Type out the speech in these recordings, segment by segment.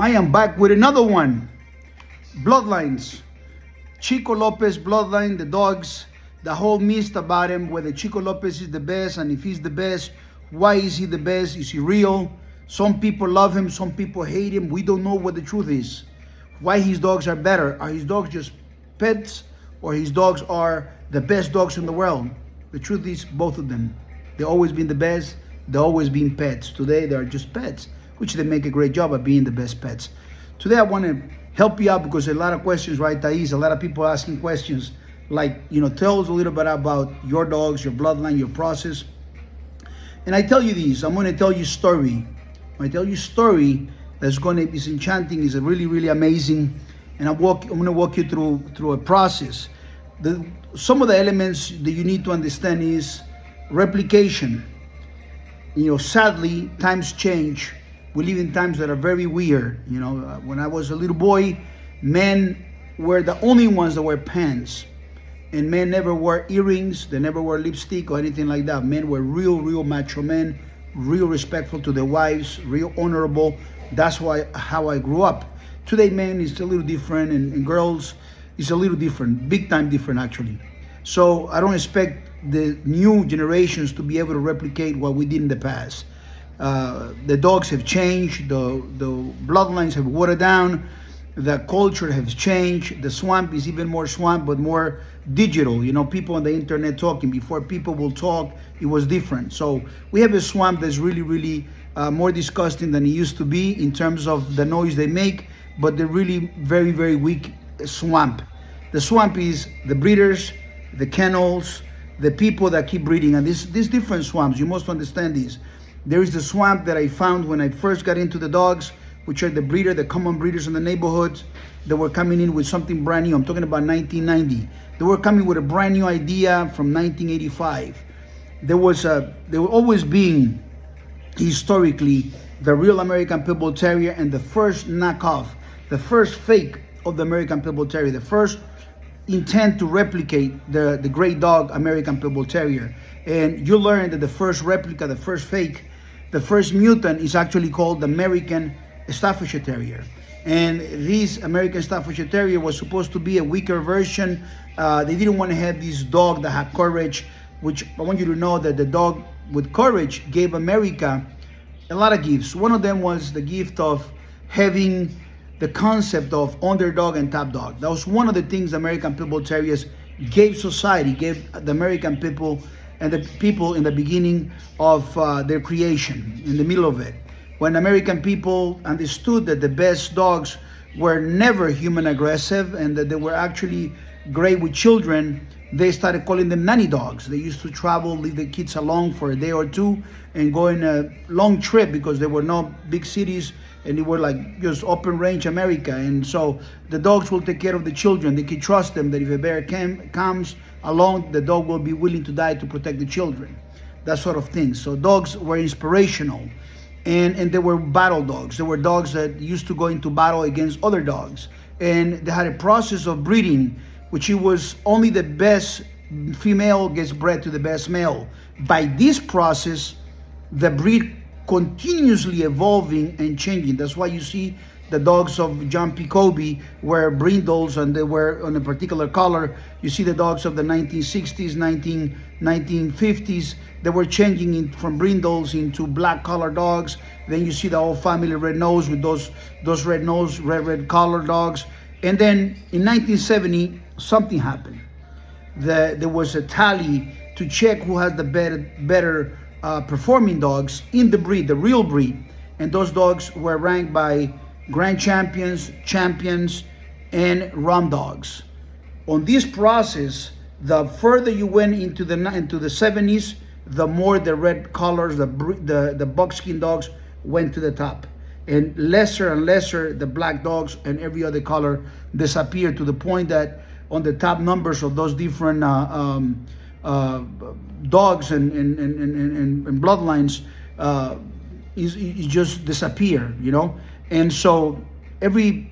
I am back with another one. Bloodlines. Chico Lopez bloodline, the dogs, the whole myth about him, whether Chico Lopez is the best, and if he's the best, why is he the best? Is he real? Some people love him, some people hate him. We don't know what the truth is. Why his dogs are better. Are his dogs just pets, or his dogs are the best dogs in the world? The truth is both of them. They've always been the best, they've always been pets. Today they are just pets, which they make a great job of being the best pets. Today I want to help you out because a lot of questions, right, Thais? A lot of people asking questions like, tell us a little bit about your dogs, your bloodline, your process. And I tell you this, I'm going to tell you a story. I tell you a story that's is enchanting, is really, really amazing. And I'm going to walk you through a process. Some of the elements that you need to understand is replication. Sadly, times change. We live in times that are very weird. When I was a little boy, men were the only ones that wear pants. And men never wore earrings, they never wore lipstick or anything like that. Men were real macho men, real respectful to their wives, real honorable. That's how I grew up. Today, men is a little different, and girls is a little different, big time different actually. So I don't expect the new generations to be able to replicate what we did in the past. The dogs have changed, the bloodlines have watered down, the culture has changed, the swamp is even more swamp, but more digital. People on the internet talking. Before people will talk, it was different. So we have a swamp that's really more disgusting than it used to be in terms of the noise they make, but they're really very weak swamp. The swamp is the breeders, the kennels, the people that keep breeding. And these different swamps, you must understand these. There is the swamp that I found when I first got into the dogs, which are the common breeders in the neighborhoods that were coming in with something brand new. I'm talking about 1990. They were coming with a brand new idea from 1985. There were always being historically the real American Pitbull Terrier and the first knockoff, the first fake of the American Pitbull Terrier, the first intent to replicate the great dog American Pitbull Terrier. And you learn that the first replica, the first fake, the first mutant is actually called the American Staffordshire Terrier. And this American Staffordshire Terrier was supposed to be a weaker version. They didn't want to have this dog that had courage, which I want you to know that the dog with courage gave America a lot of gifts. One of them was the gift of having the concept of underdog and top dog. That was one of the things the American Pitbull Terriers gave society, gave the American people and the people in the beginning of their creation, in the middle of it. When American people understood that the best dogs were never human aggressive and that they were actually great with children, they started calling them nanny dogs. They used to travel, leave the kids alone for a day or two and go in a long trip because there were no big cities and they were like just open range America. And so the dogs will take care of the children. They can trust them that if a bear comes along, the dog will be willing to die to protect the children. That sort of thing. So dogs were inspirational. And they were battle dogs. They were dogs that used to go into battle against other dogs. And they had a process of breeding, which it was only the best female gets bred to the best male. By this process, the breed continuously evolving and changing. That's why you see the dogs of John P. Kobe were brindles and they were on a particular color. You see the dogs of the 1960s, 1950s, they were changing from brindles into black collar dogs. Then you see the whole family red nose with those red nose, red collar dogs. And then in 1970, something happened. There was a tally to check who has the better performing dogs in the breed, the real breed. And those dogs were ranked by grand champions, and rum dogs. On this process, the further you went into the 70s, the more the red collars, the buckskin dogs went to the top. And lesser the black dogs and every other color disappeared, to the point that on the top numbers of those different dogs and bloodlines is just disappear, And so every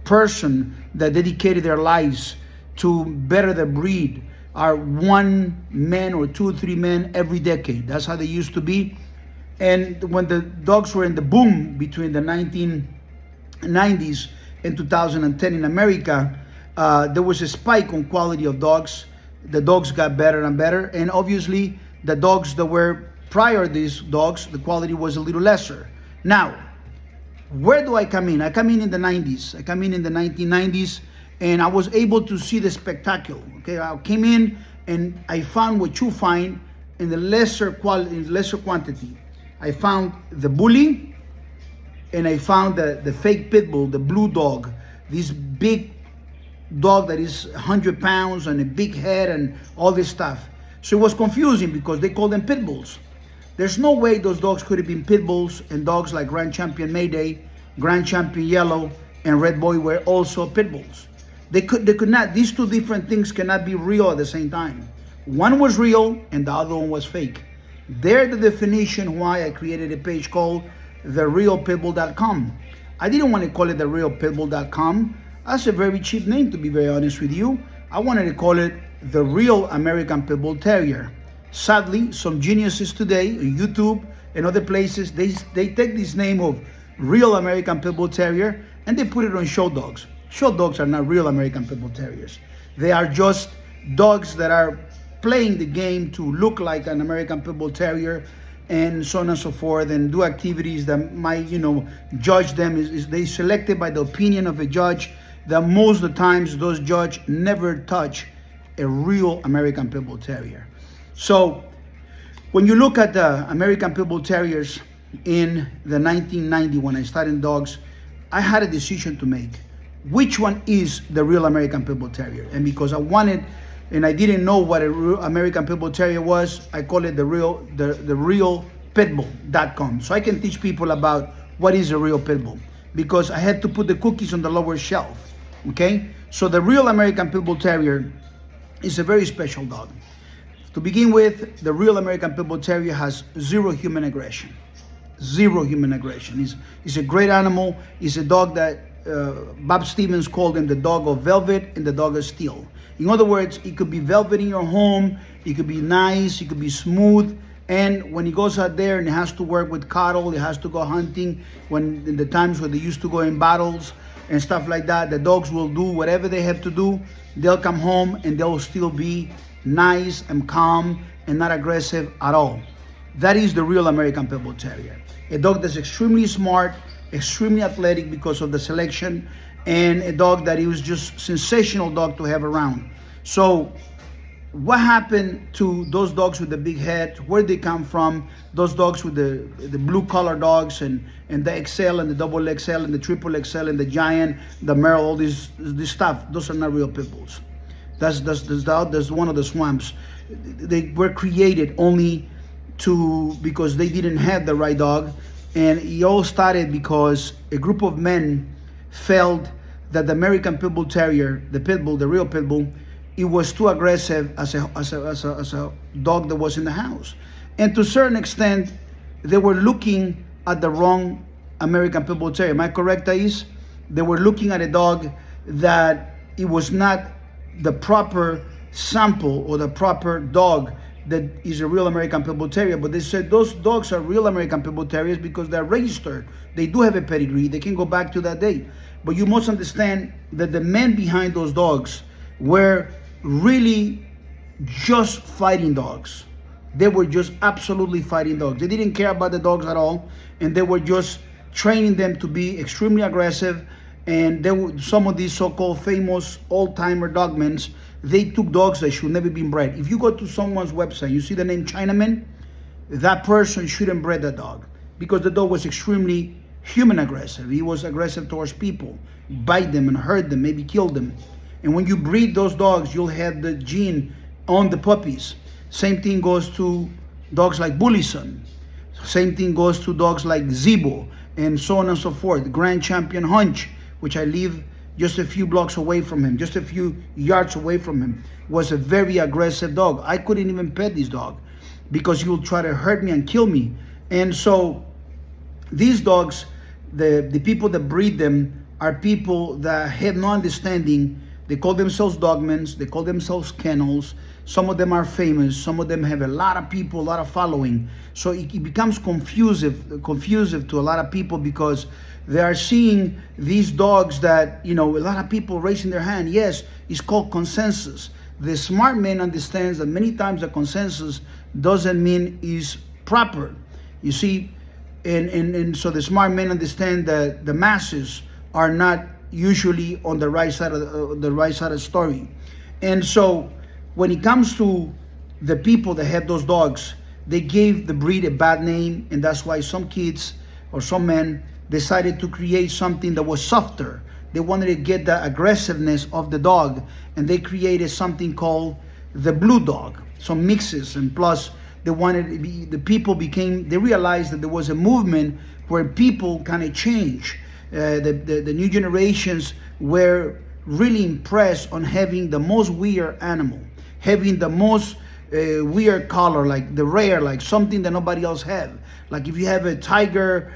person that dedicated their lives to better the breed are one man or two or three men every decade. That's how they used to be. And when the dogs were in the boom between the 19 90s and 2010 in America, there was a spike on quality of dogs. The dogs got better and better, and obviously the dogs that were prior to these dogs, the quality was a little lesser. Now, where do I come in? I come in the 90s. I come in the 1990s, and I was able to see the spectacle. Okay, I came in and I found what you find in the lesser quality, in lesser quantity. I found the bully, and I found the fake pit bull, the blue dog, this big dog that is 100 pounds and a big head and all this stuff. So it was confusing because they call them pit bulls. There's no way those dogs could have been pit bulls, and dogs like Grand Champion Mayday, Grand Champion Yellow, and Red Boy were also pit bulls. They could not, these two different things cannot be real at the same time. One was real and the other one was fake. They're the definition why I created a page called therealpitbull.com. I didn't want to call it therealpitbull.com. That's a very cheap name, to be very honest with you. I wanted to call it the Real American Pit Bull Terrier. Sadly, some geniuses today on YouTube and other places, they take this name of Real American Pit Bull Terrier and they put it on show dogs. Show dogs are not real American Pit Bull Terriers. They are just dogs that are playing the game to look like an American Pit Bull Terrier, and so on and so forth, and do activities that might, judge them. Is they selected by the opinion of a judge that most of the times those judges never touch a real American Pit Bull Terrier. So when you look at the American Pit Bull Terriers in the 1990, when I started dogs, I had a decision to make. Which one is the real American Pit Bull Terrier? And because I wanted, and I didn't know what a real American Pit Bull Terrier was, I call it the real pitbull.com. So I can teach people about what is a real pit bull, because I had to put the cookies on the lower shelf. Okay? So the real American Pit Bull Terrier is a very special dog. To begin with, the real American Pit Bull Terrier has zero human aggression. Zero human aggression. He's a great animal. He's a dog that Bob Stevens called him the dog of velvet and the dog of steel. In other words, it could be velvet in your home, it could be nice, it could be smooth, and when he goes out there and he has to work with cattle, he has to go hunting, when in the times when they used to go in battles and stuff like that, the dogs will do whatever they have to do. They'll come home and they'll still be nice and calm and not aggressive at all. That is the real American Pit Bull Terrier. A dog that's extremely smart, extremely athletic because of the selection, and a dog that was just sensational dog to have around. So what happened to those dogs with the big head? Where they come from? Those dogs with the blue collar dogs and the XL and the double XL and the triple XL and the giant, the Merle, all this stuff. Those are not real pit bulls. That's one of the swamps. They were created only because they didn't have the right dog, and it all started because a group of men felt that the American Pit Bull Terrier, the pit bull, the real pit bull, it was too aggressive as a dog that was in the house. And to a certain extent, they were looking at the wrong American Pit Bull Terrier. Am I correct, Thais? They were looking at a dog that it was not the proper sample or the proper dog that is a real American Pit Bull Terrier. But they said those dogs are real American Pit Bull Terriers because they're registered. They do have a pedigree. They can go back to that date. But you must understand that the men behind those dogs were really just fighting dogs. They were just absolutely fighting dogs. They didn't care about the dogs at all, and they were just training them to be extremely aggressive. And there were some of these so-called famous old-timer dogmen. They took dogs that should never been bred. If you go to someone's website, you see the name Chinaman, that person shouldn't bred that dog because the dog was extremely human aggressive. He was aggressive towards people, bite them and hurt them, maybe kill them. And when you breed those dogs, you'll have the gene on the puppies. Same thing goes to dogs like Bullison. Same thing goes to dogs like Zibo, and so on and so forth. Grand Champion Hunch, which I live just a few blocks away from him, just a few yards away from him, was a very aggressive dog. I couldn't even pet this dog because he will try to hurt me and kill me. And so these dogs, the people that breed them are people that have no understanding. They call themselves dogmens, they call themselves kennels. Some of them are famous. Some of them have a lot of people, a lot of following. So it becomes confusive to a lot of people because they are seeing these dogs that, a lot of people raising their hand. Yes, it's called consensus. The smart man understands that many times the consensus doesn't mean is proper. You see, and so the smart men understand that the masses are not usually on the right side of the story. And so when it comes to the people that have those dogs, they gave the breed a bad name, and that's why some kids or some men decided to create something that was softer. They wanted to get the aggressiveness of the dog, and they created something called the blue dog, some mixes, and plus they realized that there was a movement where people kind of change. The new generations were really impressed on having the most weird animal, having the most weird color, like the rare, like something that nobody else have. Like if you have a tiger,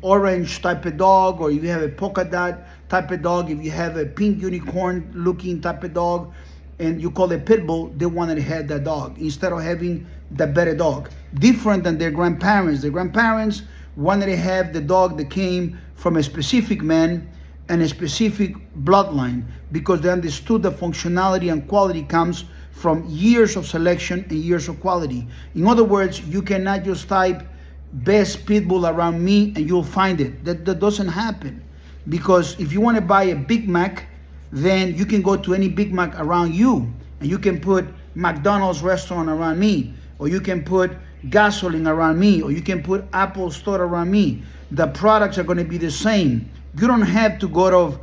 orange type of dog, or if you have a polka dot type of dog, if you have a pink unicorn looking type of dog, and you call it Pitbull, they wanted to have that dog instead of having the better dog. Different than their grandparents. Their grandparents wanted to have the dog that came from a specific man and a specific bloodline because they understood the functionality and quality comes from years of selection and years of quality. In other words, you cannot just type best Pitbull around me and you'll find it. That doesn't happen. Because if you want to buy a Big Mac, then you can go to any Big Mac around you and you can put McDonald's restaurant around me, or you can put gasoline around me, or you can put Apple store around me. The products are going to be the same. You don't have to go to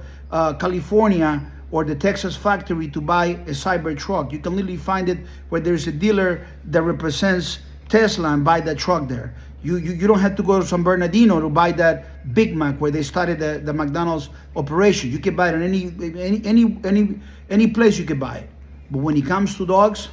California or the Texas factory to buy a cyber truck. You can literally find it where there's a dealer that represents Tesla and buy that truck there. You don't have to go to San Bernardino to buy that Big Mac where they started the McDonald's operation. You can buy it in any place you can buy it. But when it comes to dogs,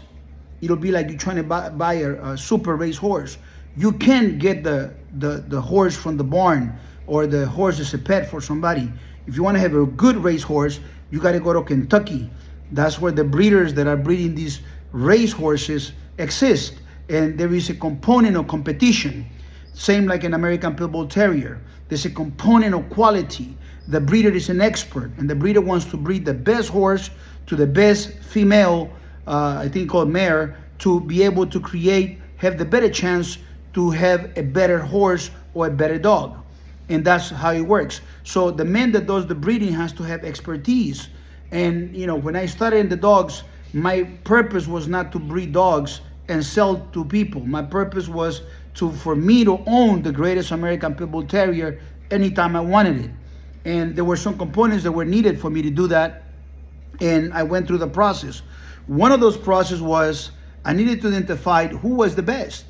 it'll be like you're trying to buy a super race horse. You can't get the horse from the barn, or the horse is a pet for somebody. If you want to have a good race horse, you got to go to Kentucky. That's where the breeders that are breeding these race horses exist. And there is a component of competition. Same like an American Pitbull Terrier. There's a component of quality. The breeder is an expert, and the breeder wants to breed the best horse to the best female, I think called mare, to be able to have the better chance to have a better horse or a better dog. And that's how it works. So the man that does the breeding has to have expertise. And when I started in the dogs, my purpose was not to breed dogs and sell to people. My purpose was for me to own the greatest American Pitbull Terrier anytime I wanted it. And there were some components that were needed for me to do that. And I went through the process. One of those processes was I needed to identify who was the best.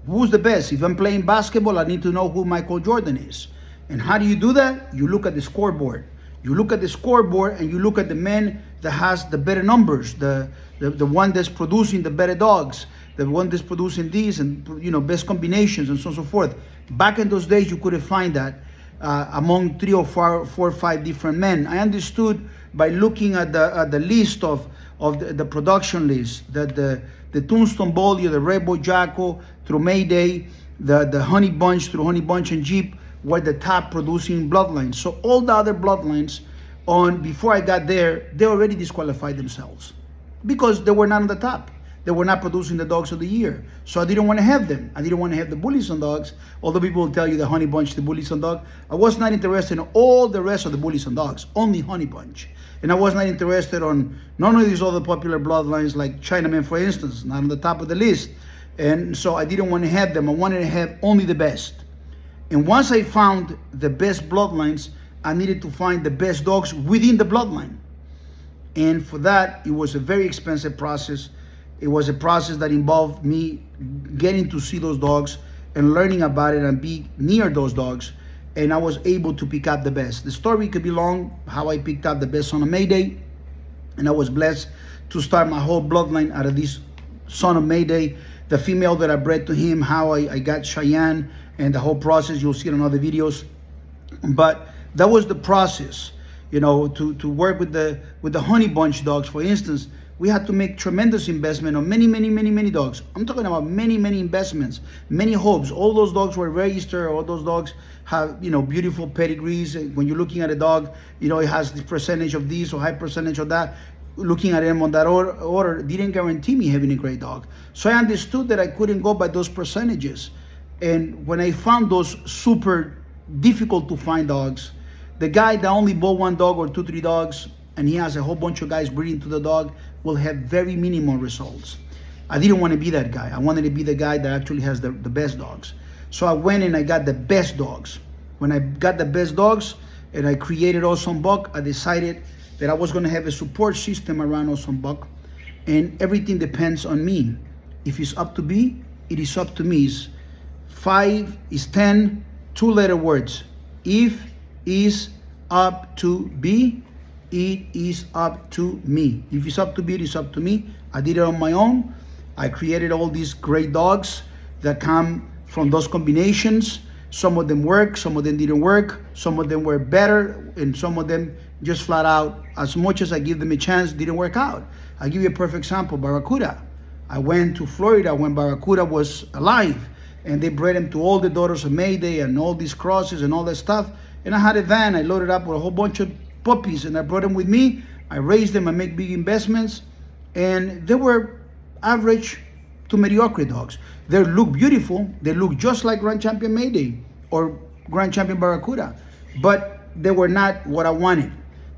Who's the best? If I'm playing basketball, I need to know who Michael Jordan is. And how do you do that? You look at the scoreboard. You look at the scoreboard and you look at the man that has the better numbers, the one that's producing the better dogs, the one that's producing these and best combinations and so on and so forth. Back in those days, you couldn't find that among 3 or 4 or 5 different men. I understood by looking at the list of the production list that the Tombstone Bolio, the Red Boy Jacko through Mayday, the Honey Bunch through Honey Bunch and Jeep were the top producing bloodlines. So all the other bloodlines before I got there, they already disqualified themselves because they were not on the top. They were not producing the dogs of the year. So I didn't want to have them. I didn't want to have the Bullies on dogs. Although people will tell you the Honey Bunch, the Bullies on dog. I was not interested in all the rest of the Bullies on dogs, only Honey Bunch. And I was not interested on none of these other popular bloodlines like Chinaman, for instance, not on the top of the list. And so I didn't want to have them. I wanted to have only the best. And once I found the best bloodlines, I needed to find the best dogs within the bloodline. And for that, it was a very expensive process. It was a process that involved me getting to see those dogs and learning about it and be near those dogs. And I was able to pick up the best. The story could be long, how I picked up the best son of Mayday. And I was blessed to start my whole bloodline out of this son of Mayday. The female that I bred to him, how I got Cheyenne, and the whole process, you'll see it in other videos. But that was the process, to work with the Honey Bunch dogs, for instance. We had to make tremendous investment on many dogs. I'm talking about many investments, many hopes. All those dogs were registered. All those dogs have, beautiful pedigrees. When you're looking at a dog, it has the percentage of this or high percentage of that. Looking at them on that order didn't guarantee me having a great dog. So I understood that I couldn't go by those percentages. And when I found those super difficult to find dogs, the guy that only bought one dog or 2-3 dogs, and he has a whole bunch of guys breeding to the dog, will have very minimal results. I didn't want to be that guy. I wanted to be the guy that actually has the best dogs. So I went and I got the best dogs. When I got the best dogs and I created Awesome Buck, I decided that I was going to have a support system around Awesome Buck, and everything depends on me. If it's up to me, it is up to me. It's 5 is 10 2-letter words. If is up to be, it is up to me. If it's up to be, it is up to me. I did it on my own. I created all these great dogs that come from those combinations. Some of them work, some of them didn't work, some of them were better, and some of them just flat out, as much as I give them a chance, didn't work out. I'll give you a perfect example, Barracuda. I went to Florida when Barracuda was alive, and they bred him to all the daughters of Mayday and all these crosses and all that stuff. And I had a van, I loaded up with a whole bunch of puppies, and I brought them with me. I raised them, I made big investments, and they were average to mediocre dogs. They look beautiful, they look just like Grand Champion Mayday or Grand Champion Barracuda, but they were not what I wanted.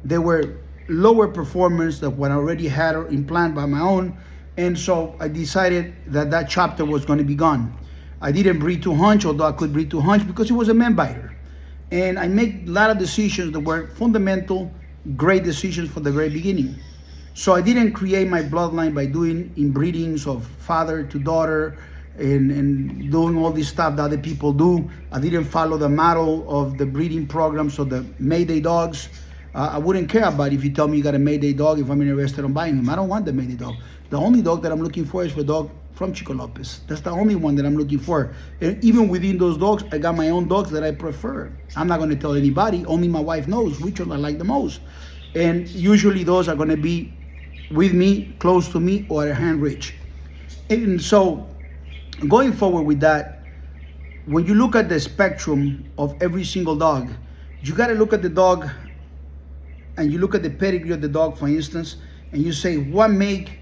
They were lower performance than what I already had implanted by my own, and so I decided that chapter was going to be gone. I didn't breed to hunch, although I could breed to hunch because it was a man biter. And I made a lot of decisions that were fundamental, great decisions from the very beginning. So I didn't create my bloodline by doing inbreedings of father to daughter and doing all this stuff that other people do. I didn't follow the model of the breeding programs of the Mayday dogs. I wouldn't care about if you tell me you got a Mayday dog if I'm interested in buying him. I don't want the Mayday dog. The only dog that I'm looking for is for a dog from Chico Lopez. That's the only one that I'm looking for. And even within those dogs, I got my own dogs that I prefer. I'm not going to tell anybody. Only my wife knows which one I like the most. And usually those are going to be with me, close to me, or at hand reach. And so going forward with that, when you look at the spectrum of every single dog, you got to look at the dog and you look at the pedigree of the dog, for instance, and you say, what make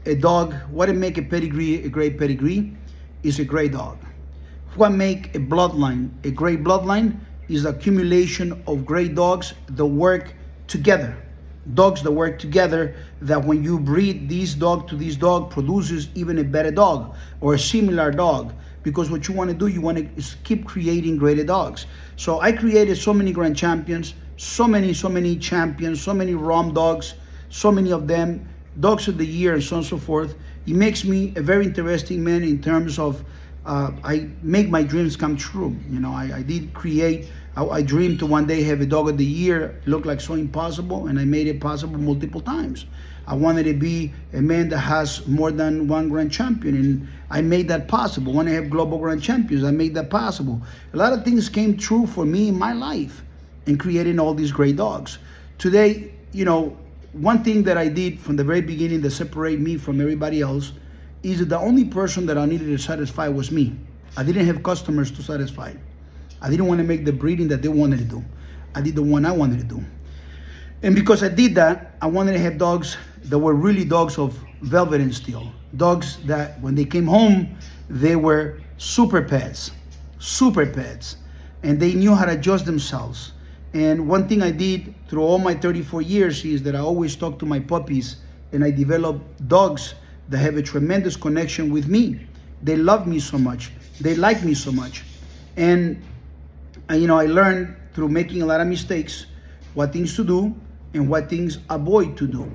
a dog, what make a pedigree a great pedigree is a great dog. What make a bloodline a great bloodline is the accumulation of great dogs that work together. Dogs that work together, that when you breed this dog to this dog produces even a better dog or a similar dog. Because what you want to do, you want to keep creating greater dogs. So I created so many grand champions, so many champions, so many ROM dogs, so many of them, dogs of the year and so on and so forth. It makes me a very interesting man in terms of I make my dreams come true. I did create, I dreamed to one day have a dog of the year. It looked like so impossible, and I made it possible multiple times. I wanted to be a man that has more than one grand champion, and I made that possible. When I have global grand champions, I made that possible. A lot of things came true for me in my life in creating all these great dogs. Today, one thing that I did from the very beginning that separate me from everybody else is that the only person that I needed to satisfy was me. I didn't have customers to satisfy. I didn't want to make the breeding that they wanted to do. I did the one I wanted to do. And because I did that, I wanted to have dogs that were really dogs of velvet and steel. Dogs that when they came home, they were super pets. And they knew how to adjust themselves. And one thing I did through all my 34 years is that I always talk to my puppies, and I develop dogs that have a tremendous connection with me. They love me so much. They like me so much. And I learned through making a lot of mistakes what things to do and what things avoid to do.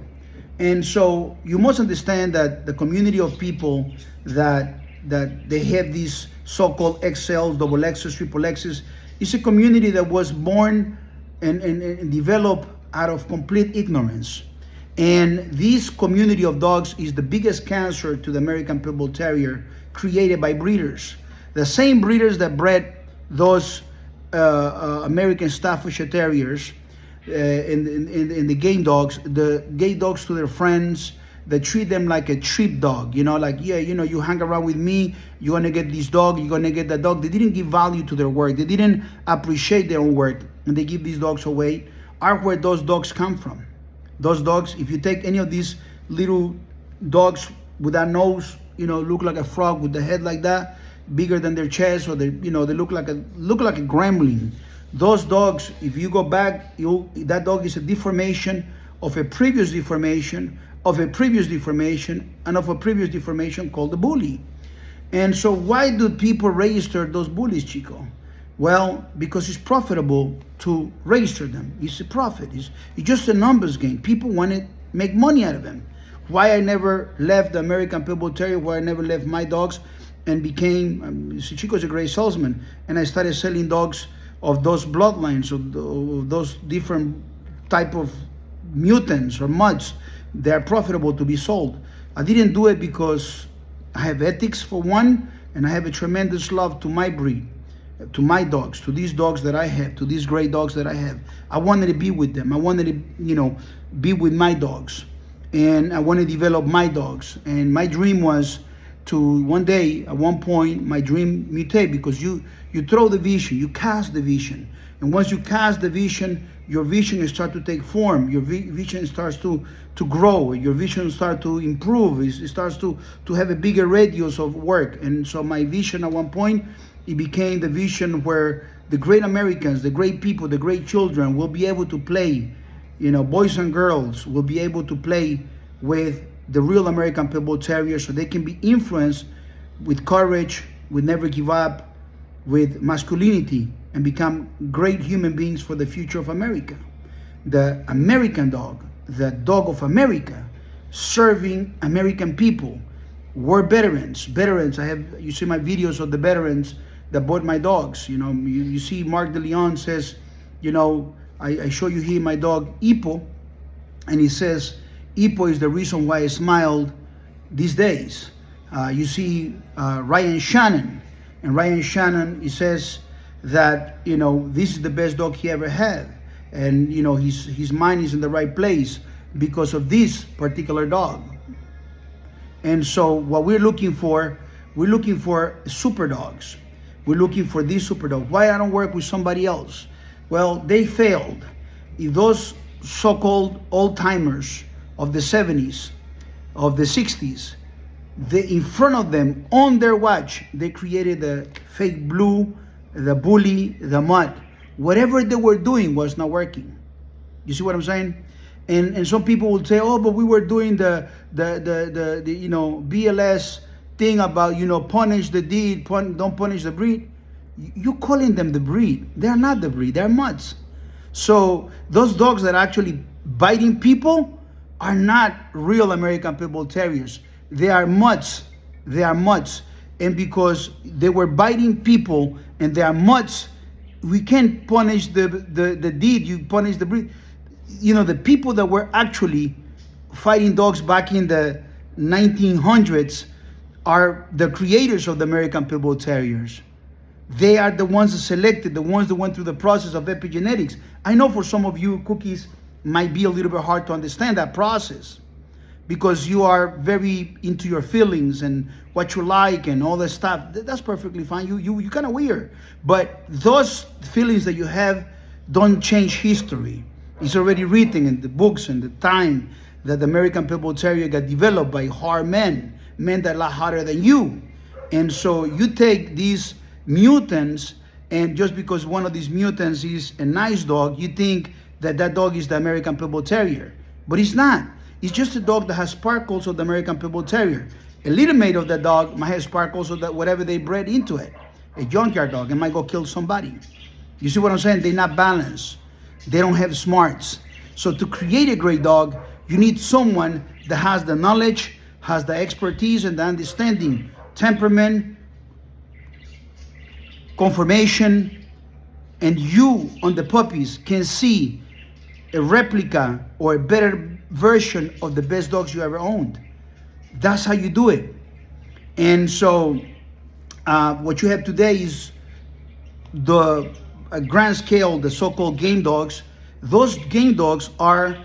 And so you must understand that the community of people that they have these so-called XLs, double X's, triple X's, is a community that was born and developed out of complete ignorance. And this community of dogs is the biggest cancer to the American Pitbull Terrier, created by breeders. The same breeders that bred those American Staffordshire Terriers and the game dogs, the gay dogs to their friends, that treat them like a cheap dog. Like, yeah, you hang around with me, you're gonna get this dog, you're gonna get that dog. They didn't give value to their work. They didn't appreciate their own work, and they give these dogs away. Are where those dogs come from. Those dogs, if you take any of these little dogs with that nose, look like a frog with the head like that, bigger than their chest, or they look like a gremlin. Those dogs, if you go back, that dog is a deformation of a previous deformation, of a previous deformation, and of a previous deformation called the bully. And so why do people register those bullies, Chico? Well, because it's profitable to register them. It's a profit. It's just a numbers game. People want to make money out of them. Why I never left the American Pitbull Terrier, why I never left my dogs and became, Chico's a great salesman, and I started selling dogs of those bloodlines, of those different type of mutants or mutts. They're profitable to be sold. I didn't do it because I have ethics for one, and I have a tremendous love to my breed, to my dogs, to these dogs that I have, to these great dogs that I have. I wanted to be with them. I wanted to, be with my dogs, and I want to develop my dogs. And my dream was to one day, at one point, my dream mutate, because you throw the vision, you cast the vision, and once you cast the vision, your vision starts to take form. Your vision starts to grow. Your vision starts to improve. It starts to have a bigger radius of work. And so my vision at one point, it became the vision where the great Americans, the great people, the great children will be able to play, boys and girls will be able to play with the real American Pitbull Terrier, so they can be influenced with courage, with never give up, with masculinity, and become great human beings for the future of America. The American dog, the dog of America, serving American people. We're veterans. You see my videos of the veterans that bought my dogs. You see Mark De Leon says, I show you here my dog Ipo, and he says, Ipo is the reason why I smiled these days. You see Ryan Shannon, and Ryan Shannon, he says that, this is the best dog he ever had. And, his mind is in the right place because of this particular dog. And so what we're looking for super dogs. We're looking for these super dogs. Why I don't work with somebody else? Well, they failed. If those so-called old-timers of the 70s, of the 60s, in front of them, on their watch, they created the fake blue, the bully, the mutt. Whatever they were doing was not working. You see what I'm saying? And some people would say, oh, but we were doing the BLS thing about, punish the deed, don't punish the breed. You're calling them the breed. They're not the breed, they're mutts. So those dogs that are actually biting people are not real American Pitbull Terriers. They are mutts. They are mutts. And because they were biting people and they are mutts, we can't punish the deed, you punish the breed. The people that were actually fighting dogs back in the 1900s are the creators of the American Pitbull Terriers. They are the ones that selected, the ones that went through the process of epigenetics. I know for some of you, cookies might be a little bit hard to understand that process because you are very into your feelings and what you like and all that stuff. That's perfectly fine. You're kind of weird. But those feelings that you have don't change history. It's already written in the books and the time that the American Pitbull Terrier got developed by hard men that are a lot harder than you. And so you take these mutants, and just because one of these mutants is a nice dog, you think that dog is the American Pitbull Terrier. But it's not. It's just a dog that has sparkles of the American Pitbull Terrier. A little mate of that dog might have sparkles of that whatever they bred into it. A junkyard dog, it might go kill somebody. You see what I'm saying? They're not balanced. They don't have smarts. So to create a great dog, you need someone that has the knowledge, has the expertise and the understanding, temperament, conformation, and you on the puppies can see a replica or a better version of the best dogs you ever owned. That's how you do it. And so what you have today is the grand scale, the so-called game dogs. Those game dogs are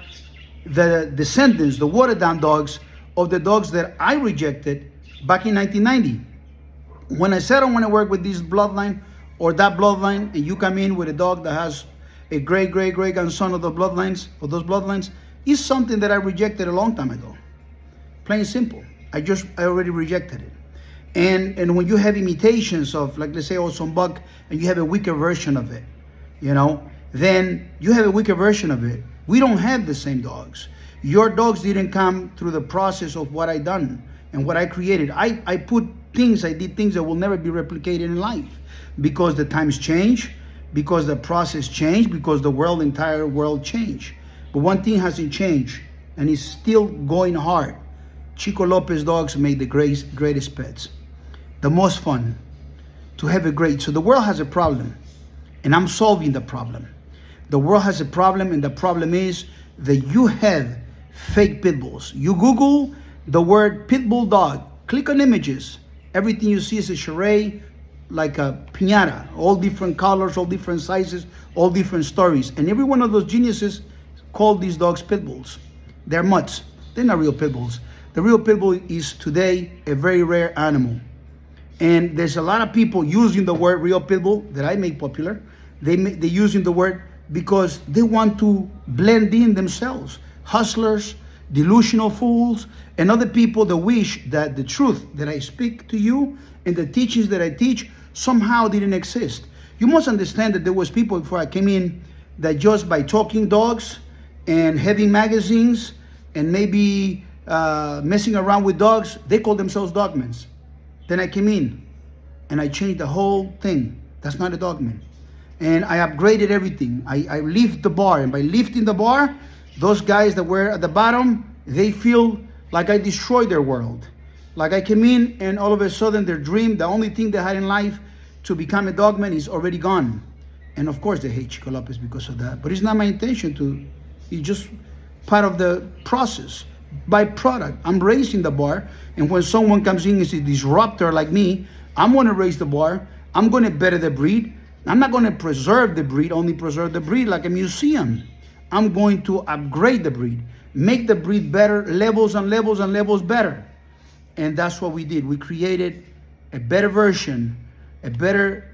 the descendants, the watered down dogs of the dogs that I rejected back in 1990. When I said I want to work with this bloodline or that bloodline, and you come in with a dog that has a great grandson of the bloodlines, of those bloodlines, is something that I rejected a long time ago. Plain simple. I already rejected it. And when you have imitations of, like, let's say, Awesome Buck, and you have a weaker version of it, then you have a weaker version of it. We don't have the same dogs. Your dogs didn't come through the process of what I done and what I created. I did things that will never be replicated in life, because the times change, because the process changed, because the entire world changed. But one thing hasn't changed, and it's still going hard. Chico Lopez dogs make the greatest pets. The most fun. To have a great. So the world has a problem, and I'm solving the problem. The world has a problem, and the problem is that you have fake pit bulls. You Google the word pitbull dog, click on images. Everything you see is a charade, like a piñata, all different colors, all different sizes, all different stories. And every one of those geniuses call these dogs pit bulls. They're mutts. They're not real pit bulls. The real pit bull is today a very rare animal. And there's a lot of people using the word real pit bull that I make popular. They're using the word because they want to blend in themselves. Hustlers, delusional fools, and other people that wish that the truth that I speak to you and the teachings that I teach somehow didn't exist. You must understand that there was people before I came in that just by talking dogs and having magazines and maybe messing around with dogs, they call themselves dogmen. Then I came in and I changed the whole thing. That's not a dogman. And I upgraded everything. I lift the bar, and by lifting the bar, those guys that were at the bottom, they feel like I destroyed their world. Like I came in and all of a sudden their dream, the only thing they had in life to become a dogman, is already gone. And of course they hate Chico Lopez because of that. But it's not my intention to, it's just part of the process. Byproduct. I'm raising the bar, and when someone comes in and is a disruptor like me, I'm going to raise the bar. I'm going to better the breed. I'm not going to preserve the breed, only preserve the breed like a museum. I'm going to upgrade the breed, make the breed better, levels and levels and levels better. And that's what we did. We created a better version, a better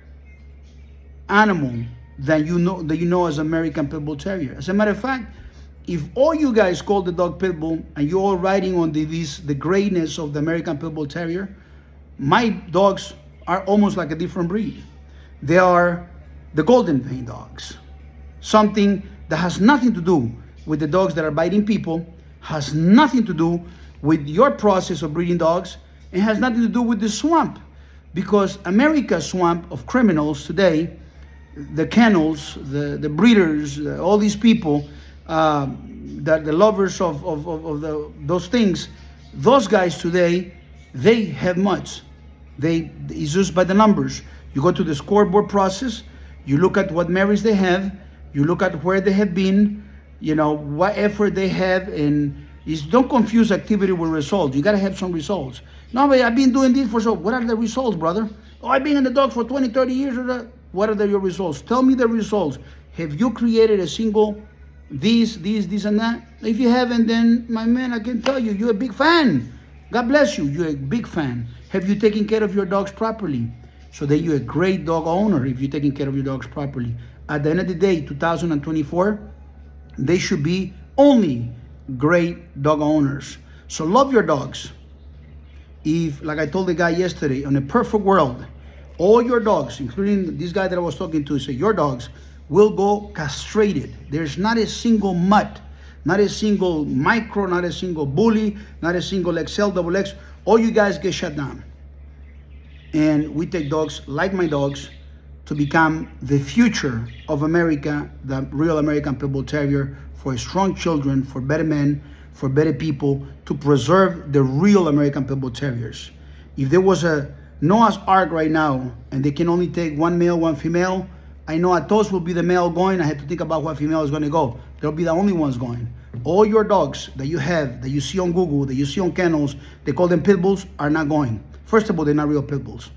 animal than you know as American Pit Bull Terrier. As a matter of fact, if all you guys call the dog Pit Bull and you're all riding on the greatness of the American Pit Bull Terrier, my dogs are almost like a different breed. They are the Golden Vein dogs. Something that has nothing to do with the dogs that are biting people, has nothing to do with your process of breeding dogs, and has nothing to do with the swamp. Because America's swamp of criminals today, the kennels, the breeders, all these people, the lovers of those things, those guys today, they have mutts. It's just by the numbers. You go to the scoreboard process, you look at what marriage they have, you look at where they have been, what effort they have, and don't confuse activity with results. You got to have some results. No, but I've been doing this for so. What are the results, brother? Oh, I've been in the dogs for 20, 30 years. What are your results? Tell me the results. Have you created a single this, and that? If you haven't, then, my man, I can tell you, you're a big fan. God bless you. You're a big fan. Have you taken care of your dogs properly? So then you're a great dog owner if you're taking care of your dogs properly. At the end of the day, 2024, they should be only great dog owners. So love your dogs. If, like I told the guy yesterday, on a perfect world, all your dogs, including this guy that I was talking to, say your dogs will go castrated. There's not a single mutt, not a single micro, not a single bully, not a single XL, double X. All you guys get shut down. And we take dogs like my dogs to become the future of America, the real American Pit Bull Terrier, for strong children, for better men, for better people, to preserve the real American Pit Bull Terriers. If there was a Noah's Ark right now, and they can only take one male, one female, I know at those will be the male going. I had to think about what female is going to go. They'll be the only ones going. All your dogs that you have, that you see on Google, that you see on kennels, they call them pit bulls, are not going. First of all, they're not real pit bulls.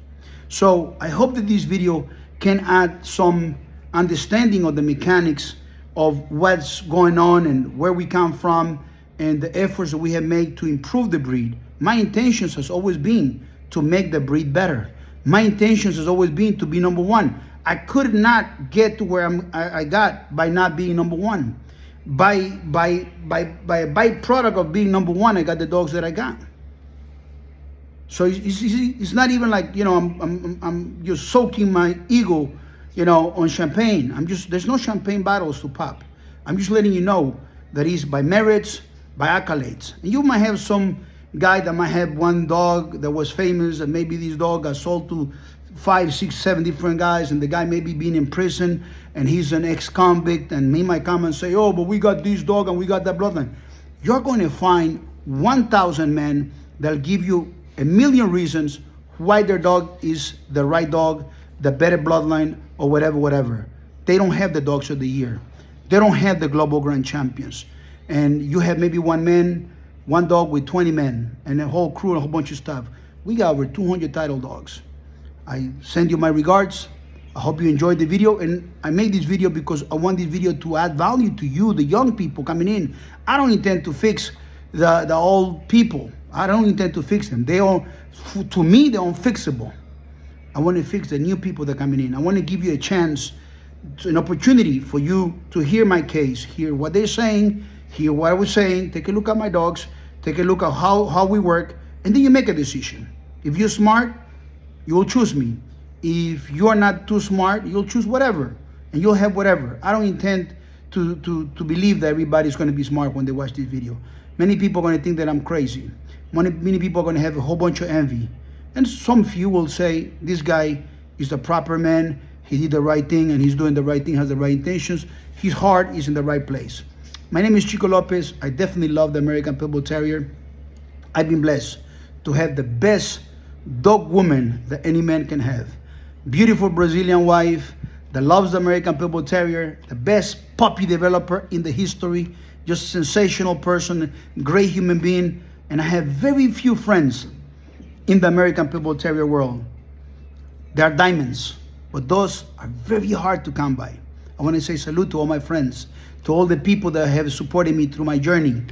So I hope that this video can add some understanding of the mechanics of what's going on and where we come from and the efforts that we have made to improve the breed. My intentions has always been to make the breed better. My intentions has always been to be number one. I could not get to where I got by not being number one. By a byproduct of being number one, I got the dogs that I got. So it's not even like, you know, I'm just soaking my ego, you know, on champagne. There's no champagne bottles to pop. I'm just letting you know that it's by merits, by accolades. And you might have some guy that might have one dog that was famous, and maybe this dog got sold to 5, 6, 7 different guys, and the guy may be being in prison, and he's an ex-convict, and he might come and say, oh, but we got this dog and we got that bloodline. You're going to find 1,000 men that'll give you a million reasons why their dog is the right dog, the better bloodline, or whatever. They don't have the dogs of the year. They don't have the global grand champions. And you have maybe one dog with 20 men, and a whole crew and a whole bunch of stuff. We got over 200 title dogs. I send you my regards. I hope you enjoyed the video, and I made this video because I want this video to add value to you, the young people coming in. I don't intend to fix the old people. I don't intend to fix them. To me, they're unfixable. I want to fix the new people that are coming in. I want to give you a chance, an opportunity for you to hear my case, hear what they're saying, hear what I was saying, take a look at my dogs, take a look at how we work, and then you make a decision. If you're smart, you will choose me. If you're not too smart, you'll choose whatever, and you'll have whatever. I don't intend to believe that everybody's going to be smart when they watch this video. Many people are going to think that I'm crazy. Many people are going to have a whole bunch of envy. And some few will say, this guy is the proper man, he did the right thing, and he's doing the right thing, has the right intentions. His heart is in the right place. My name is Chico Lopez. I definitely love the American Pitbull Terrier. I've been blessed to have the best dog woman that any man can have. Beautiful Brazilian wife that loves the American Pitbull Terrier, the best puppy developer in the history, just a sensational person, great human being. And I have very few friends in the American Pitbull Terrier world. They are diamonds, but those are very hard to come by. I want to say salute to all my friends, to all the people that have supported me through my journey.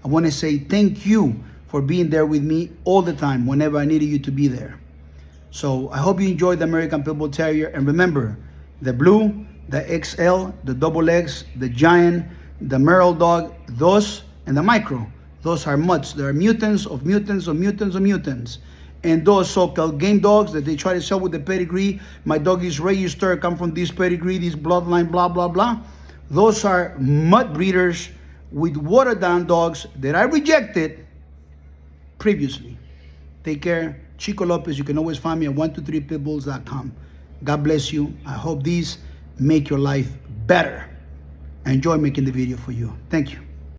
I want to say thank you for being there with me all the time whenever I needed you to be there. So I hope you enjoyed the American Pitbull Terrier. And remember, the blue, the XL, the double X, the giant, the Merle dog, those, and the micro. Those are mutts. They are mutants of mutants of mutants of mutants. And those so-called game dogs that they try to sell with the pedigree, my dog is registered, come from this pedigree, this bloodline, blah, blah, blah. Those are mutt breeders with watered-down dogs that I rejected previously. Take care. Chico Lopez. You can always find me at 123pitbulls.com. God bless you. I hope these make your life better. I enjoy making the video for you. Thank you.